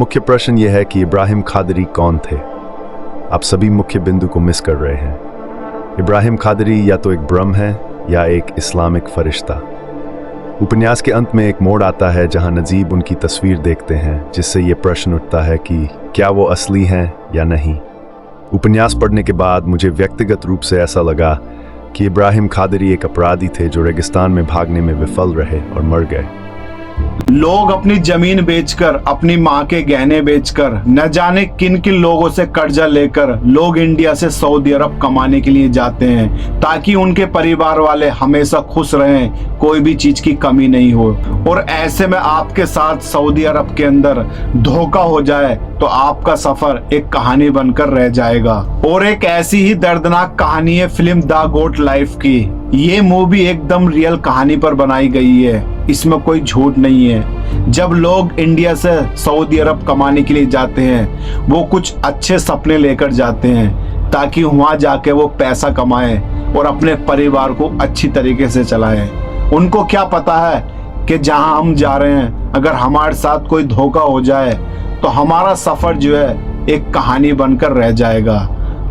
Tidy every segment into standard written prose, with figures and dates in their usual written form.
मुख्य प्रश्न यह है कि इब्राहिम कादरी कौन थे। आप सभी मुख्य बिंदु को मिस कर रहे हैं। इब्राहिम कादरी या तो एक ब्रह्म है या एक इस्लामिक फरिश्ता। उपन्यास के अंत में एक मोड़ आता है जहां नजीब उनकी तस्वीर देखते हैं, जिससे ये प्रश्न उठता है कि क्या वो असली हैं या नहीं। उपन्यास पढ़ने के बाद मुझे व्यक्तिगत रूप से ऐसा लगा कि इब्राहिम कादरी एक अपराधी थे जो रेगिस्तान में भागने में विफल रहे और मर गए। लोग अपनी जमीन बेचकर, अपनी माँ के गहने बेचकर, न जाने किन किन लोगों से कर्जा लेकर लोग इंडिया से सऊदी अरब कमाने के लिए जाते हैं ताकि उनके परिवार वाले हमेशा खुश रहें, कोई भी चीज की कमी नहीं हो। और ऐसे में आपके साथ सऊदी अरब के अंदर धोखा हो जाए तो आपका सफर एक कहानी बनकर रह जाएगा। और एक ऐसी ही दर्दनाक कहानी है फिल्म द गोट लाइफ की। ये मूवी एकदम रियल कहानी पर बनाई गई है, इसमें कोई झूठ नहीं है। जब लोग इंडिया से सऊदी अरब कमाने के लिए जाते हैं, वो कुछ अच्छे सपने लेकर जाते हैं ताकि वहां जाके वो पैसा कमाएं और अपने परिवार को अच्छी तरीके से चलाएं। उनको क्या पता है कि जहां हम जा रहे हैं, अगर हमारे साथ कोई धोखा हो जाए तो हमारा सफर जो है एक कहानी बनकर रह जाएगा।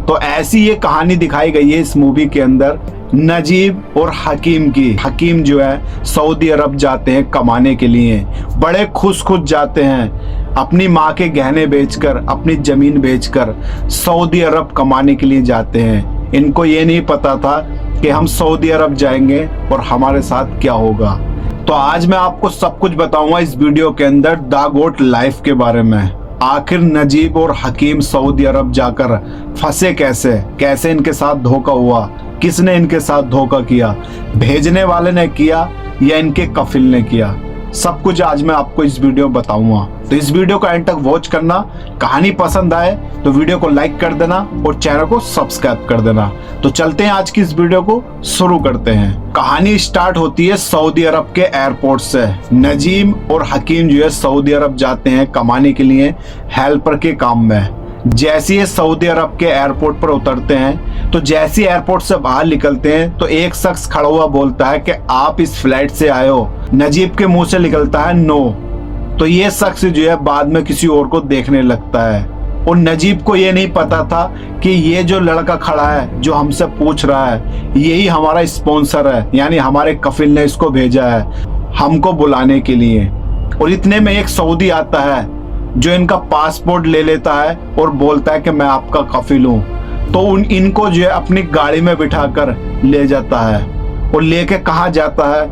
तो ऐसी ये कहानी दिखाई गई है इस मूवी के अंदर नजीब और हकीम की। हकीम जो है सऊदी अरब जाते हैं कमाने के लिए, बड़े खुश जाते हैं, अपनी माँ के गहने बेचकर, अपनी जमीन बेचकर सऊदी अरब कमाने के लिए जाते हैं। इनको ये नहीं पता था कि हम सऊदी अरब जाएंगे और हमारे साथ क्या होगा। तो आज मैं आपको सब कुछ बताऊंगा इस वीडियो के अंदर द गोट लाइफ के बारे में। आखिर नजीब और हकीम सऊदी अरब जाकर फंसे कैसे, कैसे इनके साथ धोखा हुआ, किसने इनके साथ धोखा किया, भेजने वाले ने किया या इनके कफिल ने किया, सब कुछ आज मैं आपको इस वीडियो में बताऊंगा। तो इस वीडियो को एंड तक वॉच करना। कहानी पसंद आए तो वीडियो को लाइक कर देना और चैनल को सब्सक्राइब कर देना। तो चलते हैं, आज की इस वीडियो को शुरू करते हैं। कहानी स्टार्ट होती है सऊदी अरब के एयरपोर्ट से। नजीब और हकीम जो है सऊदी अरब जाते हैं कमाने के लिए हेल्पर के काम में। जैसे ही सऊदी अरब के एयरपोर्ट पर उतरते हैं तो जैसे एयरपोर्ट से बाहर निकलते हैं तो एक शख्स खड़ा हुआ बोलता है कि आप इस फ्लाइट से आए हो। नजीब के मुंह से निकलता है नो। तो ये शख्स जो है बाद में किसी और को देखने लगता है और नजीब को ये नहीं पता था कि ये जो लड़का खड़ा है जो हमसे पूछ रहा है यही हमारा स्पॉन्सर है, यानी हमारे कफिल ने इसको भेजा है हमको बुलाने के लिए। और इतने में एक सऊदी आता है जो इनका पासपोर्ट ले लेता है और बोलता है कि मैं आपका कफिल हूँ। तो इनको जो है अपनी गाड़ी में बिठाकर ले जाता है और लेके कहाँ जाता है,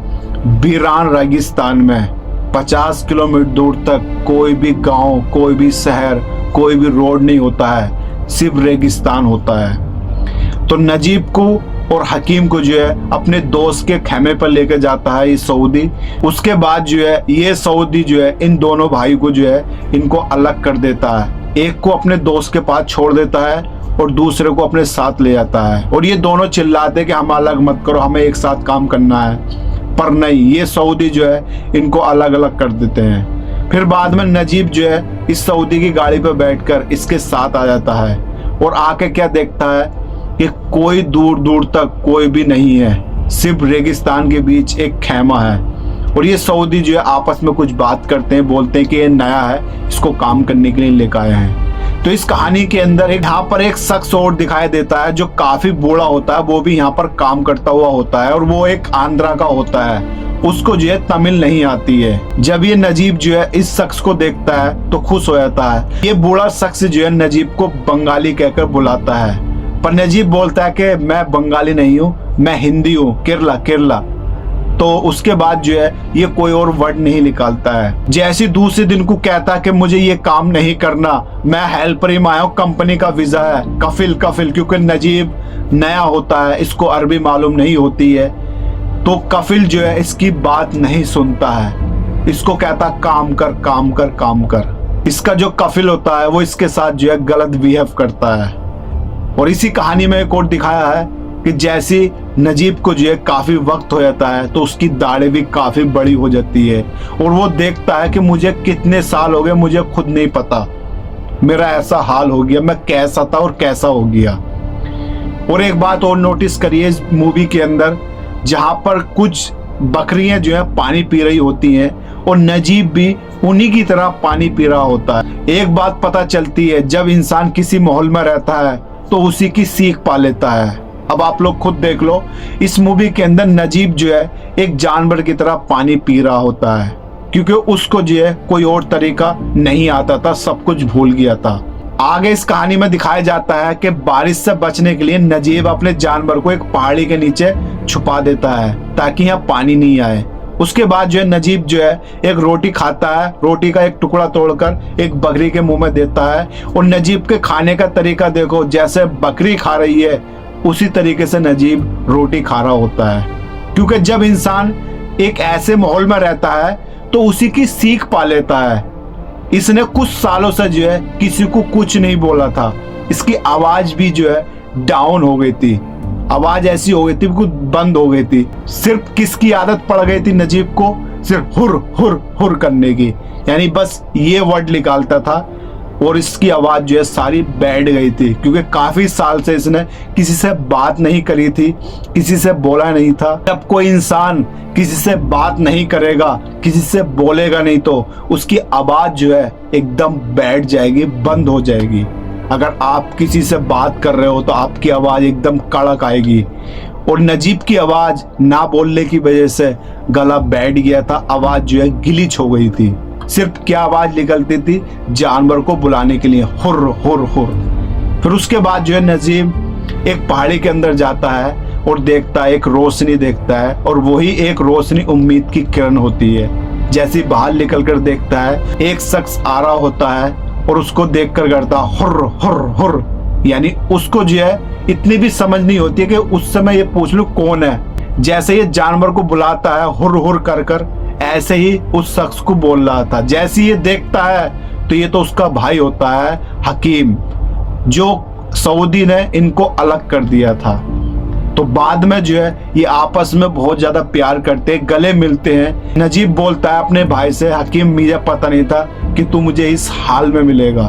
वीरान रेगिस्तान में। 50 किलोमीटर दूर तक कोई भी गांव, कोई भी शहर, कोई भी रोड नहीं होता है, सिर्फ रेगिस्तान होता है। तो नजीब को और हकीम को जो है अपने दोस्त के खेमे पर लेकर जाता है ये सऊदी। उसके बाद जो है ये सऊदी जो है इन दोनों भाई को जो है इनको अलग कर देता है। एक को अपने दोस्त के पास छोड़ देता है और दूसरे को अपने साथ ले जाता है। और ये दोनों चिल्लाते कि हम अलग मत करो, हमें एक साथ काम करना है। पर नहीं, ये सऊदी जो है इनको अलग अलग कर देते हैं। फिर बाद में नजीब जो है इस सऊदी की गाड़ी पर बैठकर इसके साथ आ जाता है और आके क्या देखता है कि कोई दूर दूर तक कोई भी नहीं है, सिर्फ रेगिस्तान के बीच एक खेमा है। और ये सऊदी जो है आपस में कुछ बात करते हैं, बोलते हैं कि ये नया है, इसको काम करने के लिए लेकर आए हैं। तो इस कहानी के अंदर यहाँ पर एक शख्स और दिखाई देता है जो काफी बूढ़ा होता है, वो भी यहाँ पर काम करता हुआ होता है और वो एक आंध्रा का होता है। उसको जो है तमिल नहीं आती है। जब ये नजीब जो है इस शख्स को देखता है तो खुश हो जाता है। ये बूढ़ा शख्स जो है नजीब को बंगाली कहकर बुलाता है, पर नजीब बोलता है कि मैं बंगाली नहीं हूँ, मैं हिंदी हूँ, केरला केरला। तो उसके बाद जो है ये कोई और वर्ड नहीं निकालता है। जैसे दूसरे दिन को कहता है कि मुझे ये काम नहीं करना, मैं हेल्पर ही आया हूँ, कंपनी का वीजा है, कफिल कफिल। क्योंकि नजीब नया होता है, इसको अरबी मालूम नहीं होती है, तो कफिल जो है इसकी बात नहीं सुनता है। इसको कहता काम कर काम कर काम कर। इसका जो कफिल होता है वो इसके साथ जो है गलत बिहेव करता है। और इसी कहानी में एक और दिखाया है कि जैसे नजीब को जो है काफी वक्त हो जाता है तो उसकी दाढ़ी भी काफी बड़ी हो जाती है और वो देखता है कि मुझे कितने साल हो गए, मुझे खुद नहीं पता, मेरा ऐसा हाल हो गया, मैं कैसा था और कैसा हो गया। और एक बात और नोटिस करिए इस मूवी के अंदर, जहां पर कुछ बकरियां जो है पानी पी रही होती हैं और नजीब भी उन्हीं की तरह पानी पी रहा होता है। एक बात पता चलती है, जब इंसान किसी माहौल में रहता है तो उसी की सीख पा लेता है। अब आप लोग खुद देख लो, इस मूवी के अंदर नजीब जो है एक जानवर की तरह पानी पी रहा होता है, क्योंकि उसको जो है कोई और तरीका नहीं आता था, सब कुछ भूल गया था। आगे इस कहानी में दिखाया जाता है कि बारिश से बचने के लिए नजीब अपने जानवर को एक पहाड़ी के नीचे छुपा देता है ताकि यहाँ पानी नहीं आए। उसके बाद जो है नजीब जो है एक रोटी खाता है, रोटी का एक टुकड़ा तोड़कर एक बकरी के मुंह में देता है। और नजीब के खाने का तरीका देखो, जैसे बकरी खा रही है उसी तरीके से नजीब रोटी खा रहा होता है, क्योंकि जब इंसान एक ऐसे माहौल में रहता है तो उसी की सीख पा लेता है। इसने कुछ सालों से जो है किसी को कुछ नहीं बोला था, इसकी आवाज भी जो है डाउन हो गई थी, आवाज ऐसी हो गई थी कुछ बंद हो गई थी। सिर्फ किसकी आदत पड़ गई थी नजीब को, सिर्फ हुर हुर हुर करने की, यानी बस ये वर्ड निकालता था और इसकी आवाज जो है सारी बैठ गई थी, क्योंकि काफी साल से इसने किसी से बात नहीं करी थी, किसी से बोला नहीं था। जब कोई इंसान किसी से बात नहीं करेगा, किसी से बोलेगा नहीं, तो उसकी आवाज जो है एकदम बैठ जाएगी, बंद हो जाएगी। अगर आप किसी से बात कर रहे हो तो आपकी आवाज एकदम कड़क आएगी। और नजीब की आवाज ना बोलने की वजह से गला बैठ गया था, आवाज जो है गिलिच हो गई थी। सिर्फ क्या आवाज निकलती थी, जानवर को बुलाने के लिए, हुर हुर हुर। फिर उसके बाद जो है नजीब एक पहाड़ी के अंदर जाता है और देखता है, एक रोशनी देखता है, और वही एक रोशनी उम्मीद की किरण होती है। जैसे बाहर निकल कर देखता है, एक शख्स आ रहा होता है और उसको देख कर करता हुर हुर हुर, यानी उसको जो है इतनी भी समझ नहीं होती है कि उस समय ये पूछ लूं कौन है। जैसे ये जानवर को बुलाता है हुर हुर कर कर, ऐसे ही उस शख्स को बोल रहा था। जैसे ये देखता है तो ये तो उसका भाई होता है हकीम, जो सऊदी ने इनको अलग कर दिया था। तो बाद में जो है ये आपस में बहुत ज्यादा प्यार करते, गले मिलते हैं। नजीब बोलता है अपने भाई से, हकीम मुझे पता नहीं था कि तू मुझे इस हाल में मिलेगा।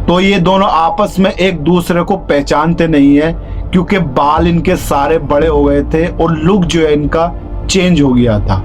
तो ये दोनों आपस में एक दूसरे को पहचानते नहीं है, क्योंकि बाल इनके सारे बड़े हो गए थे और लुक जो है इनका चेंज हो गया था।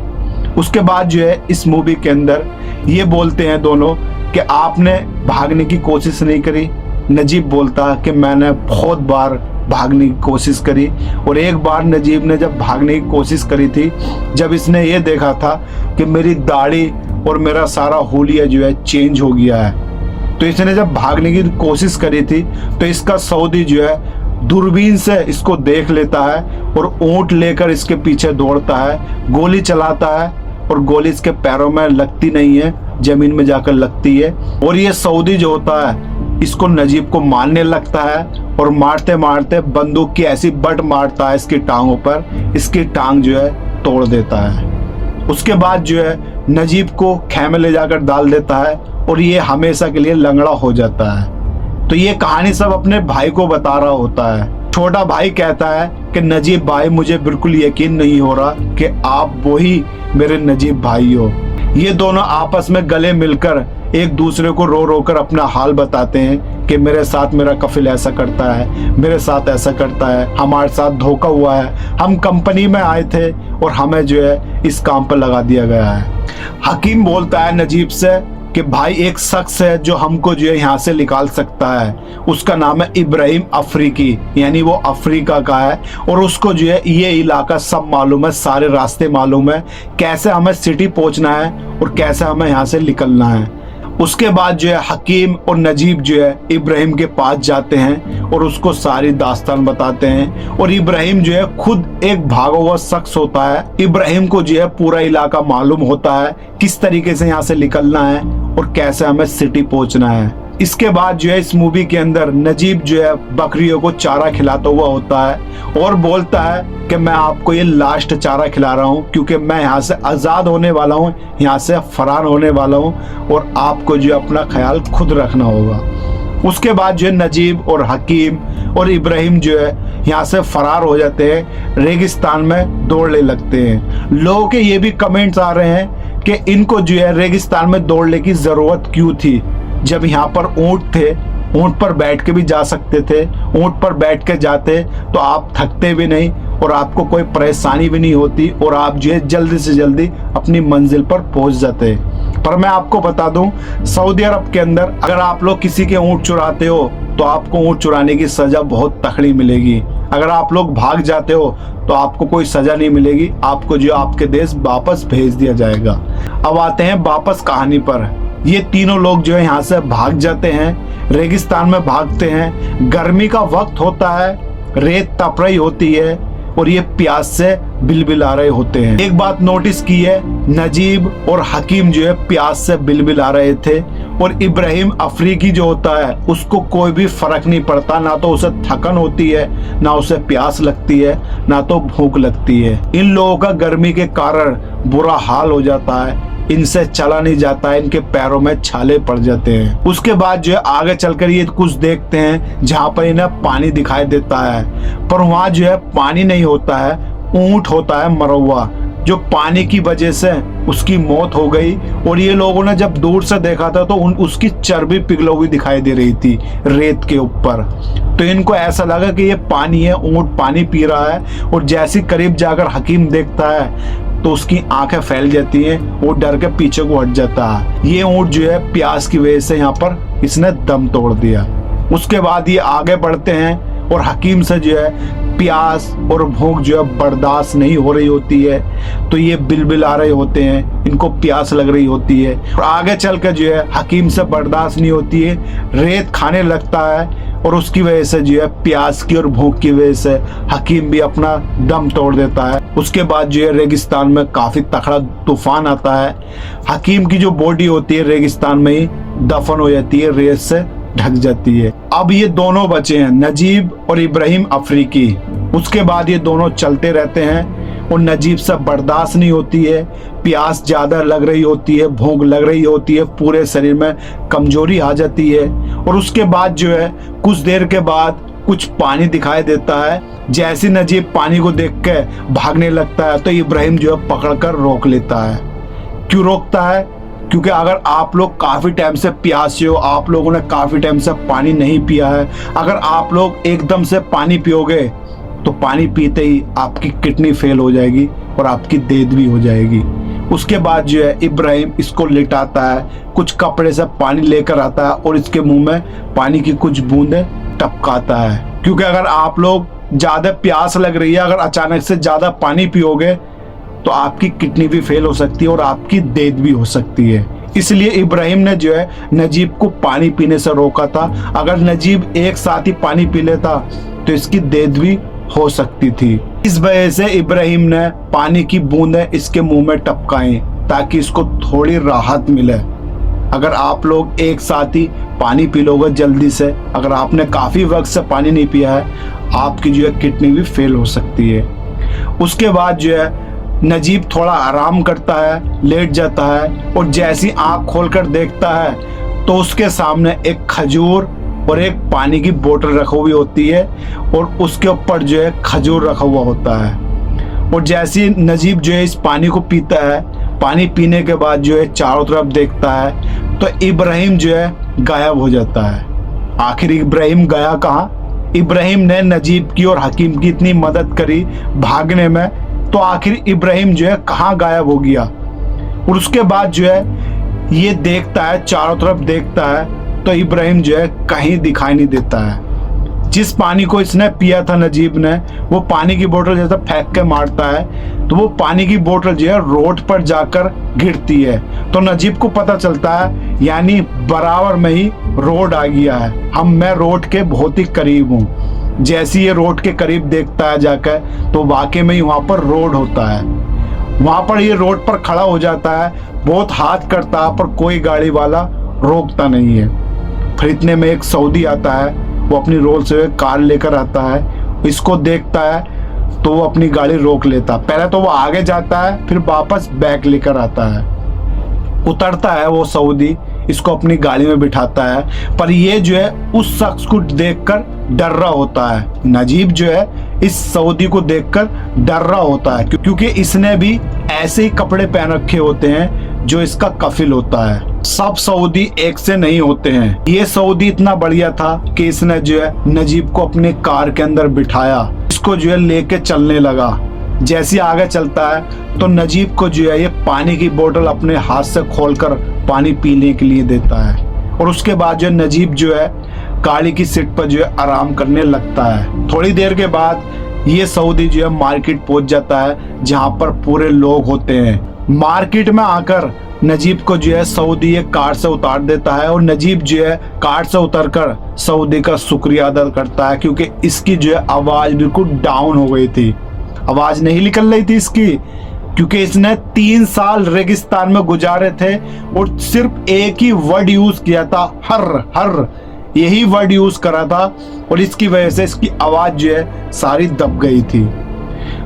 उसके बाद जो है इस मूवी के अंदर ये बोलते हैं दोनों कि आपने भागने की कोशिश नहीं करी। नजीब बोलता कि मैंने बहुत बार भागने की कोशिश करी, और एक बार नजीब ने जब भागने की कोशिश करी थी, जब इसने ये देखा था कि मेरी दाढ़ी और मेरा सारा हुलिया जो है चेंज हो गया है, तो इसने जब भागने की कोशिश करी थी तो इसका सऊदी जो है दूरबीन से इसको देख लेता है और ऊंट लेकर इसके पीछे दौड़ता है, गोली चलाता है, और गोली इसके पैरों में लगती नहीं है, जमीन में जाकर लगती है। और ये सऊदी जो होता है इसको नजीब को मारने लगता है, और मारते मारते बंदूक की ऐसी बट मारता है इसकी टांगों पर, इसकी टांग जो है तोड़ देता है। उसके बाद जो है नजीब को खेमे ले जाकर डाल देता है और ये हमेशा के लिए लंगड़ा हो जाता है। तो ये कहानी सब अपने भाई को बता रहा होता है। छोटा भाई कहता है कि नजीब भाई, मुझे बिल्कुल यकीन नहीं हो रहा कि आप वही मेरे नजीब भाई हो। ये दोनों आपस में गले मिलकर एक दूसरे को रो रो कर अपना हाल बताते हैं कि मेरे साथ मेरा कफिल ऐसा करता है, मेरे साथ ऐसा करता है, हमारे साथ धोखा हुआ है, हम कंपनी में आए थे और हमें जो है इस काम पर लगा दिया गया है। हकीम बोलता है नजीब से कि भाई एक शख्स है जो हमको जो है यहाँ से निकाल सकता है, उसका नाम है इब्राहिम अफ्रीकी, यानी वो अफ्रीका का है, और उसको जो है ये इलाका सब मालूम है, सारे रास्ते मालूम है, कैसे हमें सिटी पहुंचना है और कैसे हमें यहाँ से निकलना है। उसके बाद जो है हकीम और नजीब जो है इब्राहिम के पास जाते हैं और उसको सारी दास्तान बताते हैं, और इब्राहिम जो है खुद एक भागा हुआ शख्स होता है। इब्राहिम को जो है पूरा इलाका मालूम होता है, किस तरीके से यहाँ से निकलना है और कैसे हमें सिटी पहुंचना है। इसके बाद जो है इस मूवी के अंदर नजीब जो है बकरियों को चारा खिलाता हुआ होता है और बोलता है कि मैं आपको ये लास्ट चारा खिला रहा हूँ, क्योंकि मैं यहाँ से आज़ाद होने वाला हूँ, यहाँ से फरार होने वाला हूँ, और आपको जो अपना ख्याल खुद रखना होगा। उसके बाद जो है नजीब और हकीम और इब्राहिम जो है यहाँ से फरार हो जाते हैं, रेगिस्तान में दौड़ने लगते हैं। लोगों के ये भी कमेंट्स आ रहे हैं कि इनको जो है रेगिस्तान में दौड़ने की ज़रूरत क्यों थी, जब यहाँ पर ऊँट थे, ऊँट पर बैठ के भी जा सकते थे। ऊँट पर बैठ के जाते तो आप थकते भी नहीं और आपको कोई परेशानी भी नहीं होती और आप जो है जल्दी से जल्दी अपनी मंजिल पर पहुंच जाते। पर मैं आपको बता दूं, सऊदी अरब के अंदर अगर आप लोग किसी के ऊँट चुराते हो तो आपको ऊँट चुराने की सजा बहुत तगड़ी मिलेगी। अगर आप लोग भाग जाते हो तो आपको कोई सजा नहीं मिलेगी, आपको जो आपके देश वापस भेज दिया जाएगा। अब आते हैं वापस कहानी पर। ये तीनों लोग जो है यहाँ से भाग जाते हैं, रेगिस्तान में भागते हैं। गर्मी का वक्त होता है, रेत तप रही होती है और ये प्यास से बिलबिला रहे होते हैं। एक बात नोटिस की है, नजीब और हकीम जो है प्यास से बिलबिला रहे थे और इब्राहिम अफ्रीकी जो होता है उसको कोई भी फर्क नहीं पड़ता, ना तो उसे थकन होती है, ना उसे प्यास लगती है, ना तो भूख लगती है। इन लोगों का गर्मी के कारण बुरा हाल हो जाता है, इनसे चला नहीं जाता है, इनके पैरों में छाले पड़ जाते हैं। उसके बाद जो है आगे चलकर ये कुछ देखते हैं जहाँ पर इन्हें पानी दिखाई देता है, पर वहाँ जो है पानी नहीं होता है, ऊंट होता है मरा हुआ, जो पानी की वजह से उसकी मौत हो गई। और ये लोगों ने जब दूर से देखा था तो उसकी चर्बी पिघली हुई दिखाई दे रही थी रेत के ऊपर। तो इनको ऐसा लगा कि ये पानी है, ऊंट पानी पी रहा है। और जैसे करीब जाकर हकीम देखता है तो उसकी आंखें फैल जाती हैं, वो डर के पीछे को हट जाता है। ये ऊंट जो है प्यास की वजह से यहाँ पर इसने दम तोड़ दिया। उसके बाद ये आगे बढ़ते हैं और हकीम से जो है प्यास और भूख जो है बर्दाश्त नहीं हो रही होती है, तो ये बिलबिला रहे होते हैं, इनको प्यास लग रही होती है। और आगे चलकर जो है हकीम से बर्दाश्त नहीं होती है, रेत खाने लगता है और उसकी वजह से जो है प्यास की और भूख की वजह से हकीम भी अपना दम तोड़ देता है। उसके बाद जो है रेगिस्तान में काफी तगड़ा तूफान आता है। हकीम की जो बॉडी होती है रेगिस्तान में ही दफन हो जाती है, रेत से ढक जाती है। अब ये दोनों बचे हैं, नजीब और इब्राहिम अफ्रीकी। उसके बाद ये दोनों चलते रहते हैं और नजीब से बर्दाश्त नहीं होती है, प्यास ज्यादा लग रही होती है, भूख लग रही होती है, पूरे शरीर में कमजोरी आ जाती है। और उसके बाद जो है कुछ देर के बाद कुछ पानी दिखाई देता है। जैसे नजीब पानी को देख के भागने लगता है तो इब्राहिम जो है पकड़कर रोक लेता है। क्यों रोकता है? क्योंकि अगर आप लोग काफी टाइम से प्यासे हो, आप लोगों ने काफी टाइम से पानी नहीं पिया है, अगर आप लोग एकदम से पानी पियोगे तो पानी पीते ही आपकी किडनी फेल हो जाएगी और आपकी देद भी हो जाएगी। उसके बाद जो है इब्राहिम इसको लिटाता है, कुछ कपड़े से पानी लेकर आता है और इसके मुंह में पानी की कुछ बूंदें टपकाता है। क्योंकि अगर आप लोग ज्यादा प्यास लग रही है, अगर अचानक से ज्यादा पानी पियोगे तो आपकी किडनी भी फेल हो सकती है और आपकी देद भी हो सकती है। इसलिए इब्राहिम ने जो है नजीब को पानी पीने से रोका था। अगर नजीब एक साथ ही पानी पी लेता तो इसकी देद भी हो सकती थी। इस वजह से इब्राहिम ने पानी की बूंदें इसके मुंह में टपकाई ताकि इसको थोड़ी राहत मिले। अगर आप लोग एक साथ ही पानी पी लोगे जल्दी से, अगर आपने काफी वक्त से पानी नहीं पिया है, आपकी जो है किडनी भी फेल हो सकती है। उसके बाद जो है नजीब थोड़ा आराम करता है, लेट जाता है और जैसी आंख खोलकर देखता है तो उसके सामने एक खजूर और एक पानी की बोतल रखी हुई होती है और उसके ऊपर जो है खजूर रखा हुआ होता है। और जैसे नजीब जो है इस पानी को पीता है, पानी पीने के बाद जो है चारों तरफ देखता है तो इब्राहिम जो है गायब हो जाता है। आखिर इब्राहिम गया कहाँ? इब्राहिम ने नजीब की और हकीम की इतनी मदद करी भागने में, तो आखिर इब्राहिम जो है कहाँ गायब हो गया? और उसके बाद जो है ये देखता है, चारों तरफ देखता है तो इब्राहिम जो है कहीं दिखाई नहीं देता है। जिस पानी को इसने पिया था नजीब ने, वो पानी की बोतल जैसा फेंक के मारता है तो वो पानी की बोतल जो है रोड पर जाकर गिरती है। तो नजीब को पता चलता है यानी बराबर में ही रोड आ गया है, मैं रोड के बहुत ही करीब हूँ। जैसे ये रोड के करीब देखता है जाकर तो वाकई में ही वहाँ पर रोड होता है। वहाँ पर ये रोड पर खड़ा हो जाता है, बहुत हाथ करता है पर कोई गाड़ी वाला रोकता नहीं है। फिर इतने में एक सऊदी आता है, वो अपनी रोल्स रॉयस कार लेकर आता है, इसको देखता है तो वो अपनी गाड़ी रोक लेता। पहले तो वो आगे जाता है फिर वापस बैक लेकर आता है। उतरता है वो सऊदी, इसको अपनी गाड़ी में बिठाता है, पर ये जो है उस शख्स को देखकर डर रहा होता है। नजीब जो है इस सऊदी को देखकर डर रहा होता है क्योंकि इसने भी ऐसे ही कपड़े पहन रखे होते हैं जो इसका कफिल होता है। सब सऊदी एक से नहीं होते हैं। ये सऊदी इतना बढ़िया था कि इसने जो है नजीब को अपने कार के अंदर बिठाया, इसको जो है लेके चलने लगा। जैसे आगे चलता है तो नजीब को जो है ये पानी की बोतल अपने हाथ से खोलकर पानी पीने के लिए देता है और उसके बाद जो है नजीब जो है गाड़ी की सीट पर जो है आराम करने लगता है। थोड़ी देर के बाद ये सऊदी जो है मार्केट पहुंच जाता है जहां पर पूरे लोग होते हैं। मार्केट में आकर नजीब को जो है सऊदी एक कार से उतार देता है और नजीब जो है कार से उतरकर सऊदी का शुक्रिया अदा करता है, क्योंकि इसकी जो है आवाज बिल्कुल डाउन हो गई थी, आवाज नहीं निकल रही थी इसकी, क्योंकि इसने 3 साल रेगिस्तान में गुजारे थे और सिर्फ एक ही वर्ड यूज किया था, हर यही वर्ड यूज करा था और इसकी वजह से इसकी आवाज जो है सारी दब गई थी।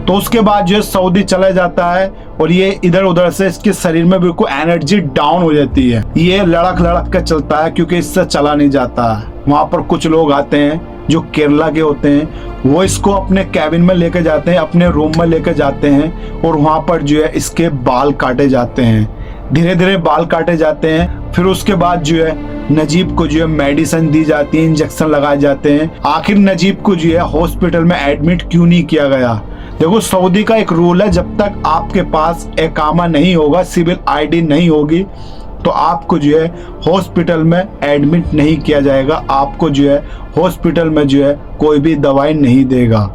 तो उसके बाद जो है सऊदी चला जाता है और ये इधर उधर से इसके शरीर में बिल्कुल एनर्जी डाउन हो जाती है। ये लड़क कर चलता है क्योंकि इससे चला नहीं जाता है। वहां पर कुछ लोग आते हैं जो केरला के होते हैं, वो इसको अपने कैबिन में लेके जाते हैं, अपने रूम में लेके जाते हैं और वहां पर जो है इसके बाल काटे जाते हैं, धीरे धीरे बाल काटे जाते हैं। फिर उसके बाद जो है नजीब को जो है मेडिसिन दी जाती है, इंजेक्शन लगाए जाते हैं। आखिर नजीब को जो है हॉस्पिटल में एडमिट क्यों नहीं किया गया? देखो सऊदी का एक रूल है, जब तक आपके पास इकामा नहीं होगा, सिविल आईडी नहीं होगी, तो आपको जो है हॉस्पिटल में एडमिट नहीं किया जाएगा, आपको जो है हॉस्पिटल में जो है कोई भी दवाई नहीं देगा।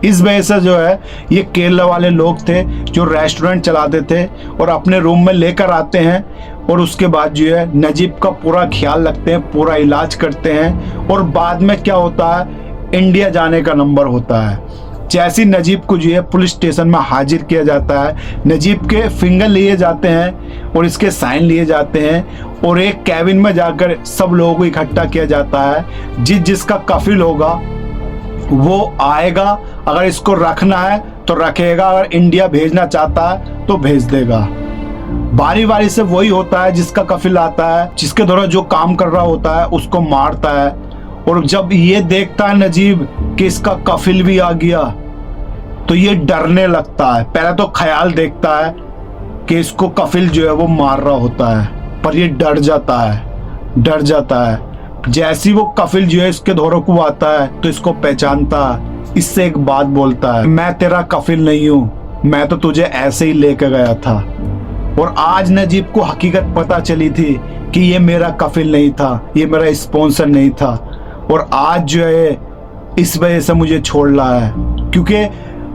इस वजह से जो है ये केरला वाले लोग थे जो रेस्टोरेंट चलाते थे और अपने रूम में लेकर आते हैं और उसके बाद जो है नजीब का पूरा ख्याल रखते हैं, पूरा इलाज करते हैं और बाद में क्या होता है, इंडिया जाने का नंबर होता है। जैसे नजीब को जो है पुलिस स्टेशन में हाजिर किया जाता है, नजीब के फिंगर लिए जाते हैं और इसके साइन लिए जाते हैं और एक कैबिन में जाकर सब लोगों को इकट्ठा किया जाता है। जिसका कफिल होगा वो आएगा, अगर इसको रखना है तो रखेगा, अगर इंडिया भेजना चाहता है तो भेज देगा। बारी बारी से वही होता है जिसका कफिल आता है, जिसके द्वारा जो काम कर रहा होता है उसको मारता है। और जब ये देखता है नजीब कि इसका कफिल भी आ गया तो ये डरने लगता है। पहले तो ख्याल देखता है कि इसको कफिल जो है वो मार रहा होता है, पर ये डर जाता है। जैसी वो कफिल जो है इसके दौरों को आता है तो इसको पहचानता है, इससे एक बात बोलता है, मैं तेरा कफिल नहीं हूँ, मैं तो तुझे ऐसे ही लेकर गया था। और आज नजीब को हकीकत पता चली थी कि ये मेरा कफिल नहीं था, ये मेरा स्पॉन्सर नहीं था और आज जो है इस वजह से मुझे छोड़ रहा है। क्योंकि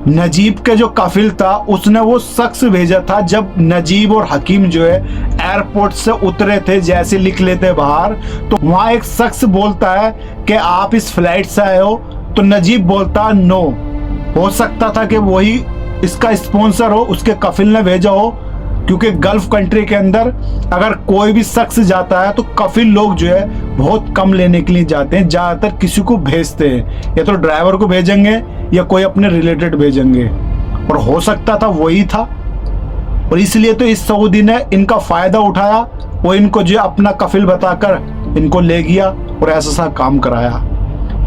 नजीब के जो कफिल था उसने वो शख्स भेजा था, जब नजीब और हकीम जो है एयरपोर्ट से उतरे थे, जैसे लिख लेते बाहर तो वहां एक शख्स बोलता है कि आप इस फ्लाइट से आए हो, तो नजीब बोलता नो, हो सकता था कि वही इसका स्पॉन्सर हो, उसके कफिल ने भेजा हो, क्योंकि गल्फ कंट्री के अंदर अगर कोई भी शख्स जाता है तो कफिल लोग जो है बहुत कम लेने के लिए जाते हैं, ज्यादातर किसी को भेजते हैं, या तो ड्राइवर को भेजेंगे या कोई अपने रिलेटेड भेजेंगे, और हो सकता था वही था। और इसलिए तो इस सऊदी ने इनका फायदा उठाया, वो इनको जो अपना कफिल बताकर इनको ले गया और ऐसा सा काम कराया।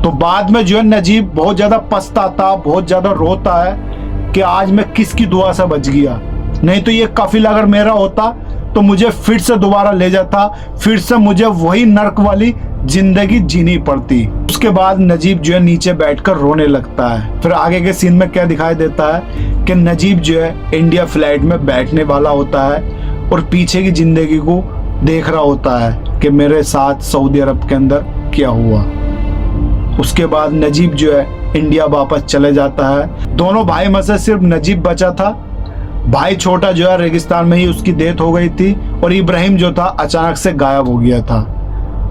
तो बाद में जो है नजीब बहुत ज्यादा पछताता, बहुत ज्यादा रोता है कि आज मैं किसकी दुआ से बच गया, नहीं तो ये कफिल अगर मेरा होता तो मुझे फिर से दोबारा ले जाता, फिर से मुझे वही नर्क वाली जिंदगी जीनी पड़ती। उसके बाद नजीब जो है नीचे बैठकर रोने लगता है। फिर आगे के सीन में क्या दिखाई देता है कि नजीब जो है इंडिया फ्लाइट में बैठने वाला होता है और पीछे की जिंदगी को देख रहा होता है कि मेरे साथ सऊदी अरब के अंदर क्या हुआ। उसके बाद नजीब जो है इंडिया वापस चले जाता है। दोनों भाई में से सिर्फ नजीब बचा था। भाई छोटा जो है रेगिस्तान में ही उसकी डेथ हो गई थी और इब्राहिम जो था अचानक से गायब हो गया था।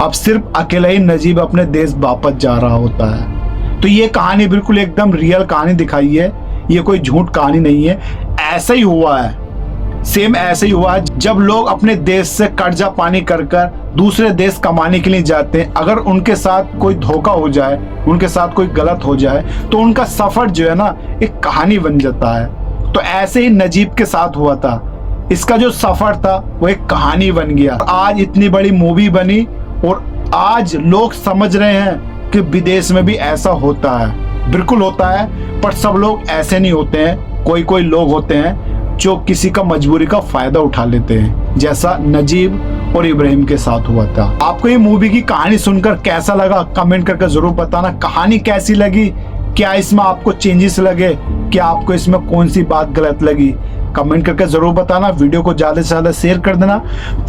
अब सिर्फ अकेला ही नजीब अपने देश वापस जा रहा होता है। तो ये कहानी बिल्कुल एकदम रियल कहानी दिखाई है, ये कोई झूठ कहानी नहीं है, ऐसा ही हुआ है, सेम ऐसे ही हुआ है। जब लोग अपने देश से कर्जा पानी कर दूसरे देश कमाने के लिए जाते हैं, अगर उनके साथ कोई धोखा हो जाए, उनके साथ कोई गलत हो जाए, तो उनका सफर जो है ना एक कहानी बन जाता है। तो ऐसे ही नजीब के साथ हुआ था, इसका जो सफर था वो एक कहानी बन गया। आज इतनी बड़ी मूवी बनी और आज लोग समझ रहे हैं कि विदेश में भी ऐसा होता है। बिल्कुल होता है, पर सब लोग ऐसे नहीं होते हैं। कोई कोई लोग होते हैं जो किसी का मजबूरी का फायदा उठा लेते हैं, जैसा नजीब और इब्राहिम के साथ हुआ था। आपको ये मूवी की कहानी सुनकर कैसा लगा कमेंट करके जरूर बताना। कहानी कैसी लगी क्या इसमें आपको चेंजेस लगे, क्या आपको इसमें कौन सी बात गलत लगी, कमेंट करके जरूर बताना। वीडियो को ज्यादा से ज्यादा शेयर कर देना।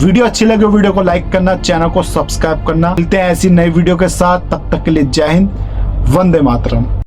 वीडियो अच्छी लगे वीडियो को लाइक करना, चैनल को सब्सक्राइब करना। मिलते हैं ऐसी नई वीडियो के साथ, तब तक के लिए जय हिंद, वंदे मातरम।